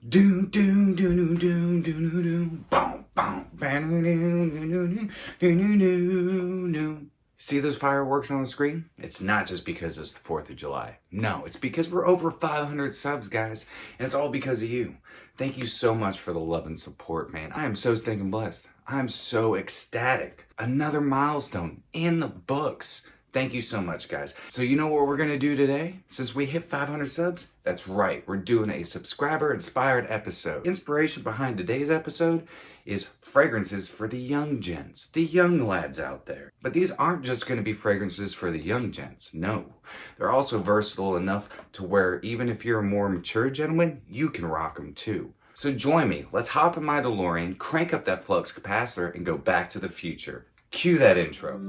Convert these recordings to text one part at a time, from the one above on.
Do do do do do do do boom boom do do do do. See those fireworks on the screen? It's not just because it's the 4th of July. No, it's because we're over 500 subs, guys, and it's all because of you. Thank you so much for the love and support, man. I am so stinking blessed. I'm so ecstatic. Another milestone in the books. Thank you so much, guys. So you know what we're gonna do today? Since we hit 500 subs? That's right, we're doing a subscriber-inspired episode. Inspiration behind today's episode is fragrances for the young gents, the young lads out there. But these aren't just gonna be fragrances for the young gents, no. They're also versatile enough to where even if you're a more mature gentleman, you can rock them too. So join me, let's hop in my DeLorean, crank up that flux capacitor, and go back to the future. Cue that intro.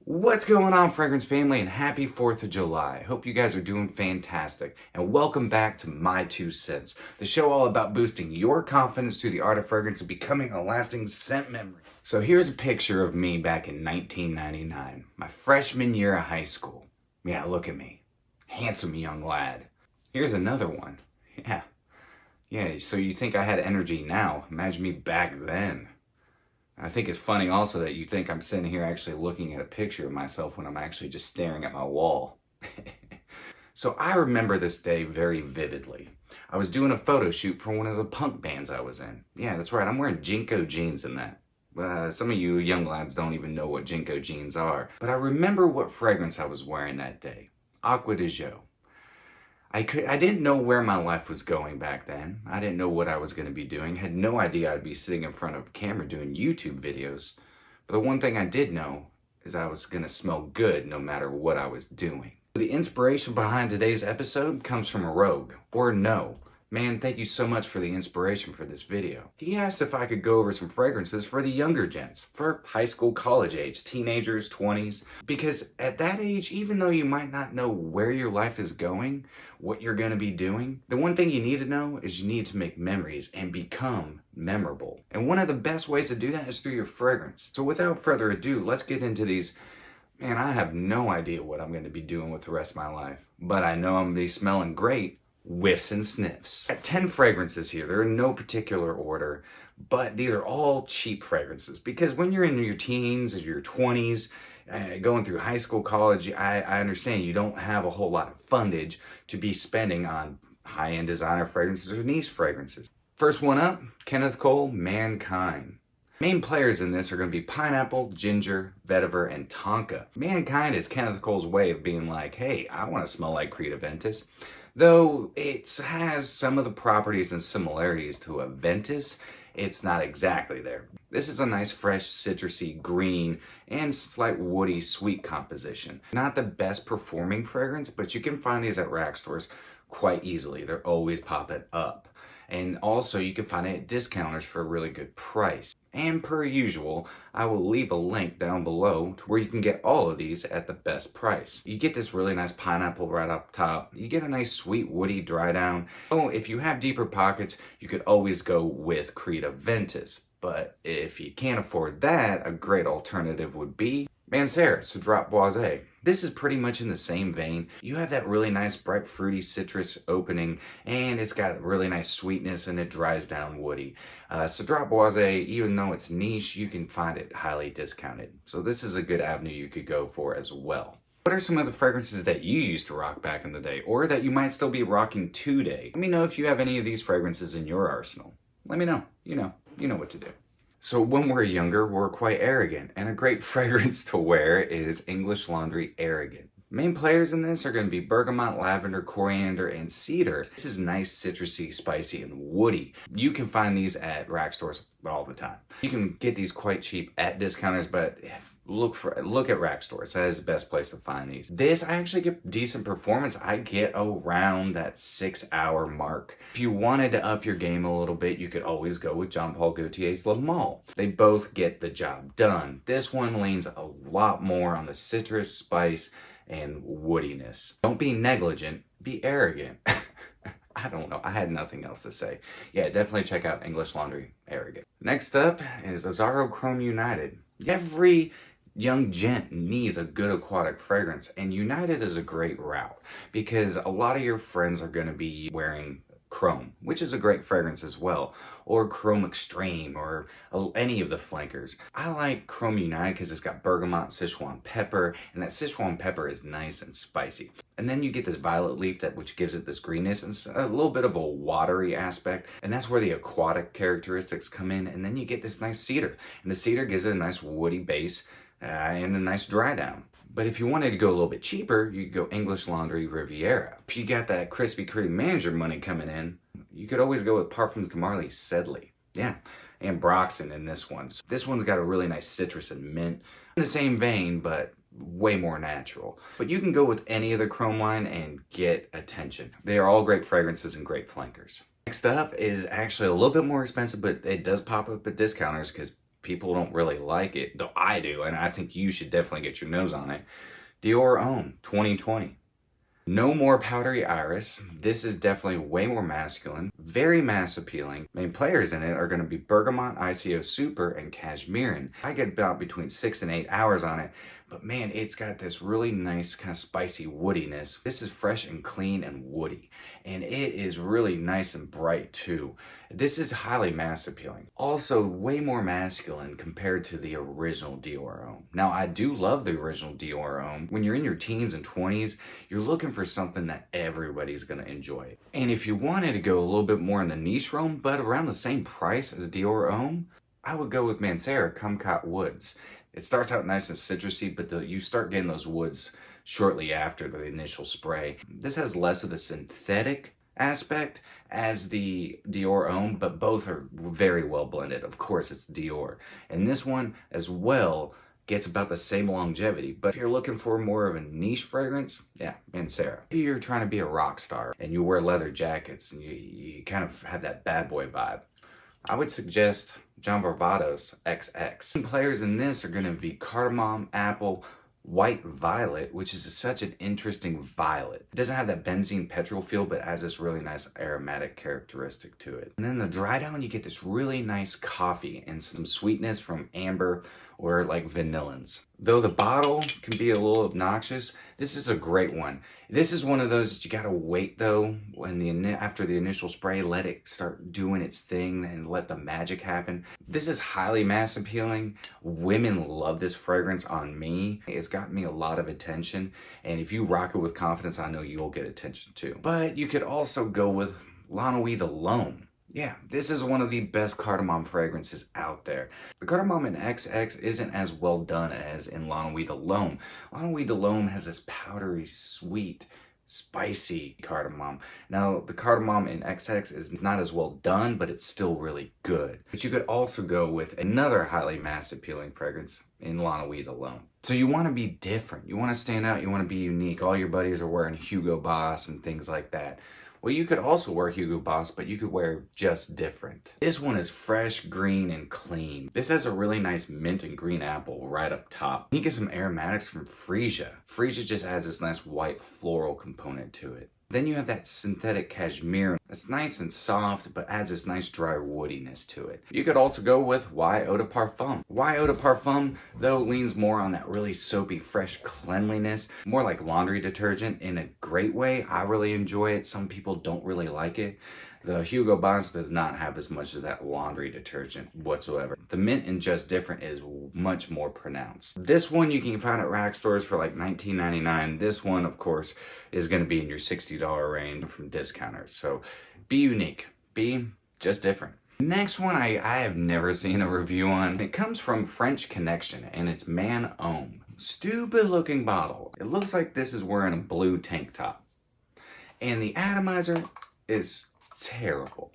What's going on, fragrance family, and happy 4th of July. Hope you guys are doing fantastic, and welcome back to My 2 Cents, the show all about boosting your confidence through the art of fragrance and becoming a lasting scent memory. So here's a picture of me back in 1999, my freshman year of high school. Yeah, look at me. Handsome young lad. Here's another one. Yeah, so you think I had energy now. Imagine me back then. I think it's funny also that you think I'm sitting here actually looking at a picture of myself when I'm actually just staring at my wall. So I remember this day very vividly. I was doing a photo shoot for one of the punk bands I was in. Yeah, that's right, I'm wearing Jinko jeans in that. Some of you young lads don't even know what Jinko jeans are. But I remember what fragrance I was wearing that day. Acqua di Gio. I didn't know where my life was going back then. I didn't know what I was going to be doing. Had no idea I'd be sitting in front of a camera doing YouTube videos. But the one thing I did know is I was going to smell good no matter what I was doing. The inspiration behind today's episode comes from a rogue, or no. Man, thank you so much for the inspiration for this video. He asked if I could go over some fragrances for the younger gents, for high school, college age, teenagers, 20s. Because at that age, even though you might not know where your life is going, what you're going to be doing, the one thing you need to know is you need to make memories and become memorable. And one of the best ways to do that is through your fragrance. So without further ado, let's get into these. Man, I have no idea what I'm going to be doing with the rest of my life, but I know I'm going to be smelling great. Whiffs and sniffs. Got 10 fragrances here. They're in no particular order, but these are all cheap fragrances because when you're in your teens or your 20s, going through high school, college, I understand you don't have a whole lot of fundage to be spending on high-end designer fragrances or niche fragrances. First one up, Kenneth Cole, Mankind. Main players in this are going to be pineapple, ginger, vetiver, and tonka. Mankind is Kenneth Cole's way of being like, hey, I want to smell like Creed Aventus. Though it has some of the properties and similarities to a Ventus, it's not exactly there. This is a nice, fresh, citrusy, green, and slight woody, sweet composition. Not the best performing fragrance, but you can find these at rack stores quite easily. They're always popping up. And also you can find it at discounters for a really good price. And per usual, I will leave a link down below to where you can get all of these at the best price. You get this really nice pineapple right up top. You get a nice sweet woody dry down. Oh, if you have deeper pockets, you could always go with Creed Aventus. But if you can't afford that, a great alternative would be Mancera, Cedrat Boisé. This is pretty much in the same vein. You have that really nice bright fruity citrus opening and it's got really nice sweetness and it dries down woody. Cedrat Boisé, even though it's niche, you can find it highly discounted. So this is a good avenue you could go for as well. What are some of the fragrances that you used to rock back in the day or that you might still be rocking today? Let me know if you have any of these fragrances in your arsenal. Let me know. You know what to do. So when we're younger, we're quite arrogant, and a great fragrance to wear is English Laundry Arrogant. Main players in this are going to be bergamot, lavender, coriander, and cedar. This is nice, citrusy, spicy, and woody. You can find these at rack stores all the time. You can get these quite cheap at discounters, but look at rack stores. That is the best place to find these. This, I actually get decent performance. I get around that 6-hour mark. If you wanted to up your game a little bit, you could always go with Jean Paul Gaultier's Le Male. They both get the job done. This one leans a lot more on the citrus, spice, and woodiness. Don't be negligent, be arrogant. I don't know. I had nothing else to say. Yeah, definitely check out English Laundry Arrogant. Next up is Azzaro Chrome United. Every young gent needs a good aquatic fragrance, and United is a great route because a lot of your friends are going to be wearing Chrome, which is a great fragrance as well, or Chrome Extreme, or any of the flankers. I like Chrome United because it's got bergamot, Sichuan pepper, and that Sichuan pepper is nice and spicy. And then you get this violet leaf which gives it this greenness and a little bit of a watery aspect, and that's where the aquatic characteristics come in. And then you get this nice cedar, and the cedar gives it a nice woody base and a nice dry down. But if you wanted to go a little bit cheaper, you could go English Laundry Riviera. If you got that Krispy Kreme manager money coming in, you could always go with Parfums de Marly Sedley. Yeah, and Broxton in this one. So this one's got a really nice citrus and mint. In the same vein, but way more natural. But you can go with any of the Chrome line and get attention. They are all great fragrances and great flankers. Next up is actually a little bit more expensive, but it does pop up at discounters because people don't really like it, though I do, and I think you should definitely get your nose on it. Dior Homme 2020. No more powdery iris. This is definitely way more masculine, very mass appealing. Main players in it are going to be bergamot, ICO Super, and cashmerean. I get about between 6 and 8 hours on it, but man, it's got this really nice kind of spicy woodiness. This is fresh and clean and woody, and it is really nice and bright too. This is highly mass appealing. Also way more masculine compared to the original Dior Homme. Now I do love the original Dior Homme. When you're in your teens and 20s, you're looking for something that everybody's gonna enjoy. And if you wanted to go a little bit more in the niche realm, but around the same price as Dior Homme, I would go with Mancera Kumquat Woods. It starts out nice and citrusy, but you start getting those woods shortly after the initial spray. This has less of the synthetic aspect as the Dior Homme, but both are very well blended. Of course, it's Dior. And this one as well gets about the same longevity. But if you're looking for more of a niche fragrance, yeah, Mancera. Maybe you're trying to be a rock star and you wear leather jackets and you kind of have that bad boy vibe, I would suggest Varvatos XX. Players in this are going to be cardamom, apple, white violet, which is such an interesting violet. It doesn't have that benzene petrol feel, but has this really nice aromatic characteristic to it. And then the dry down, you get this really nice coffee and some sweetness from amber or like vanillins. Though the bottle can be a little obnoxious, this is a great one. This is one of those that you gotta wait though, after the initial spray, let it start doing its thing and let the magic happen. This is highly mass appealing. Women love this fragrance on me. It's got me a lot of attention, and if you rock it with confidence, I know you'll get attention too. But you could also go with Nuit alone. Yeah, this is one of the best cardamom fragrances out there. The cardamom in XX isn't as well done as in Nuit alone. Nuit alone has this powdery, sweet, spicy cardamom. Now, the cardamom in XX is not as well done, but it's still really good. But you could also go with another highly mass appealing fragrance in Nuit alone. So you want to be different. You want to stand out. You want to be unique. All your buddies are wearing Hugo Boss and things like that. Well, you could also wear Hugo Boss, but you could wear just different. This one is fresh, green, and clean. This has a really nice mint and green apple right up top. You get some aromatics from freesia. Freesia just adds this nice white floral component to it. Then you have that synthetic cashmere. It's nice and soft, but adds this nice dry woodiness to it. You could also go with Eau de Parfum. Eau de Parfum, though, leans more on that really soapy, fresh cleanliness, more like laundry detergent in a great way. I really enjoy it. Some people don't really like it. The Hugo Boss does not have as much of that laundry detergent whatsoever. The mint in Just Different is much more pronounced. This one you can find at rack stores for like $19.99. This one, of course, is going to be in your $60 range from discounters. So be unique. Be just different. Next one I have never seen a review on. It comes from French Connection, and it's Man Homme. Stupid looking bottle. It looks like this is wearing a blue tank top. And the atomizer is terrible,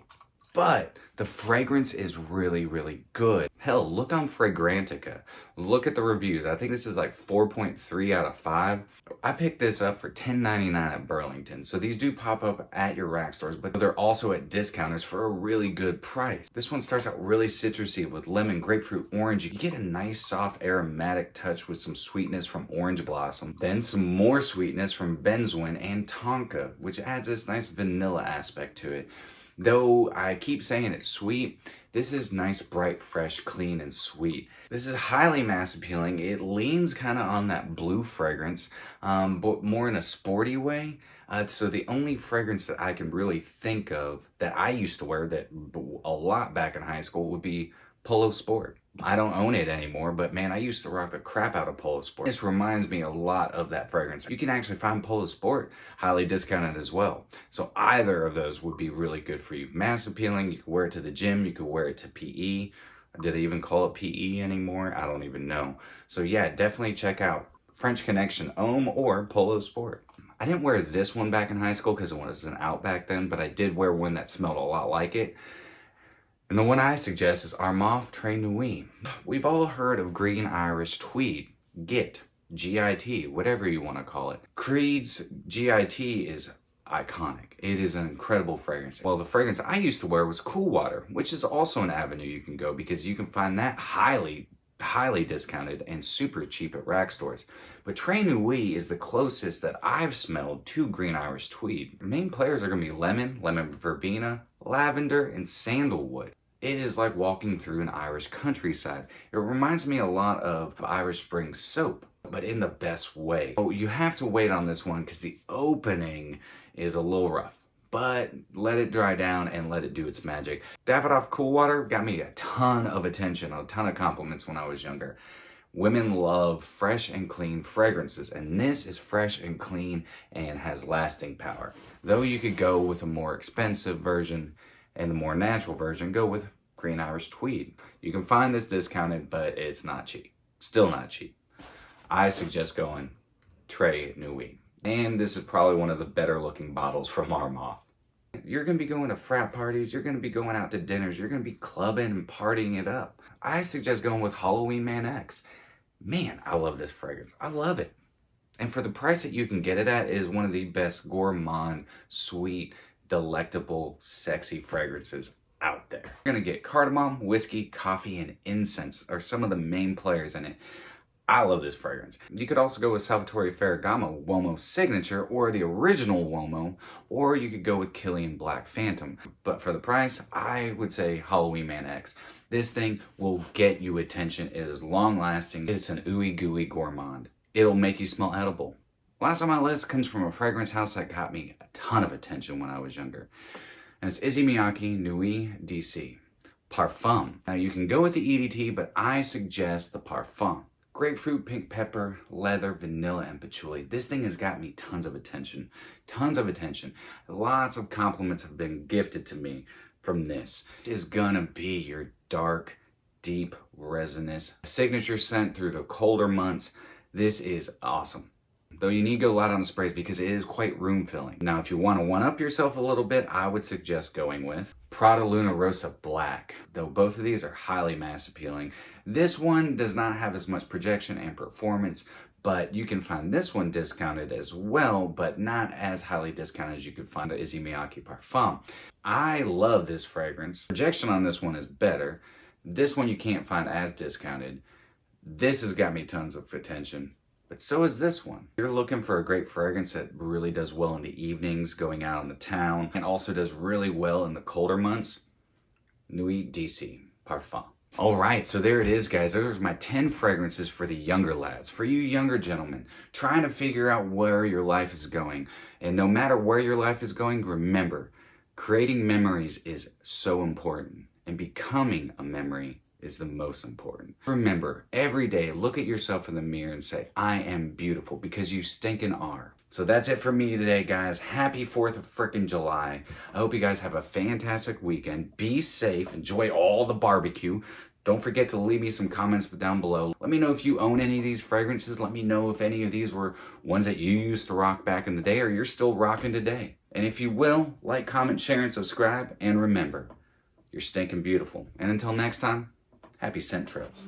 but the fragrance is really, really good. Hell, look on Fragrantica. Look at the reviews. I think this is like 4.3 out of 5. I picked this up for $10.99 at Burlington. So these do pop up at your rack stores, but they're also at discounters for a really good price. This one starts out really citrusy with lemon, grapefruit, orange. You get a nice soft aromatic touch with some sweetness from orange blossom. Then some more sweetness from benzoin and tonka, which adds this nice vanilla aspect to it. Though I keep saying it's sweet, this is nice, bright, fresh, clean, and sweet. This is highly mass appealing. It leans kind of on that blue fragrance, but more in a sporty way. So the only fragrance that I can really think of that I used to wear that a lot back in high school would be Polo Sport. I don't own it anymore, but man, I used to rock the crap out of Polo Sport. This reminds me a lot of that fragrance. You can actually find Polo Sport highly discounted as well. So either of those would be really good for you. Mass appealing, you can wear it to the gym, you could wear it to PE. Do they even call it PE anymore? I don't even know. So yeah, definitely check out French Connection Homme or Polo Sport. I didn't wear this one back in high school because it wasn't out back then, but I did wear one that smelled a lot like it. And the one I suggest is Armaf Nuit. We've all heard of Green Irish Tweed, GIT, GIT, whatever you want to call it. Creed's GIT is iconic. It is an incredible fragrance. Well, the fragrance I used to wear was Cool Water, which is also an avenue you can go because you can find that highly discounted and super cheap at rack stores. But Très Nuit is the closest that I've smelled to Green Irish Tweed. The main players are going to be lemon verbena, lavender, and sandalwood. It is like walking through an Irish countryside. It reminds me a lot of Irish Spring soap, but in the best way. Oh, you have to wait on this one because the opening is a little rough. But let it dry down and let it do its magic. Davidoff Cool Water got me a ton of attention, a ton of compliments when I was younger. Women love fresh and clean fragrances, and this is fresh and clean and has lasting power. Though you could go with a more expensive version and the more natural version, go with Green Irish Tweed. You can find this discounted, but it's not cheap. Still not cheap. I suggest going Très Nuit. And this is probably one of the better looking bottles from Armaf. You're going to be going to frat parties, you're going to be going out to dinners, you're going to be clubbing and partying it up. I suggest going with Halloween Man X. Man, I love this fragrance. I love it. And for the price that you can get it at, it is one of the best gourmand, sweet, delectable, sexy fragrances out there. You're going to get cardamom, whiskey, coffee, and incense are some of the main players in it. I love this fragrance. You could also go with Salvatore Ferragamo Uomo Signature or the original Uomo, or you could go with Killian Black Phantom. But for the price, I would say Halloween Man X. This thing will get you attention. It is long lasting. It's an ooey gooey gourmand. It'll make you smell edible. Last on my list comes from a fragrance house that got me a ton of attention when I was younger. And it's Issey Miyake Nuit DC. Parfum. Now you can go with the EDT, but I suggest the Parfum. Grapefruit, pink pepper, leather, vanilla, and patchouli. This thing has got me tons of attention. Tons of attention. Lots of compliments have been gifted to me from this. This is gonna be your dark, deep, resinous signature scent through the colder months. This is awesome. Though you need to go light on the sprays because it is quite room filling. Now, if you want to one-up yourself a little bit, I would suggest going with Prada Luna Rosa Black. Though both of these are highly mass appealing. This one does not have as much projection and performance, but you can find this one discounted as well, but not as highly discounted as you could find the Issey Miyake Parfum. I love this fragrance. Projection on this one is better. This one you can't find as discounted. This has got me tons of attention. But so is this one. If you're looking for a great fragrance that really does well in the evenings, going out in the town, and also does really well in the colder months, Nuit DC Parfum. All right, so there it is, guys. Those are my 10 fragrances for the younger lads, for you younger gentlemen, trying to figure out where your life is going. And no matter where your life is going, remember, creating memories is so important, and becoming a memory is the most important. Remember, every day, look at yourself in the mirror and say, I am beautiful, because you stinking are. So that's it for me today, guys. Happy 4th of frickin' July. I hope you guys have a fantastic weekend. Be safe. Enjoy all the barbecue. Don't forget to leave me some comments down below. Let me know if you own any of these fragrances. Let me know if any of these were ones that you used to rock back in the day or you're still rocking today. And if you will, like, comment, share, and subscribe. And remember, you're stinking beautiful. And until next time, happy scent trails.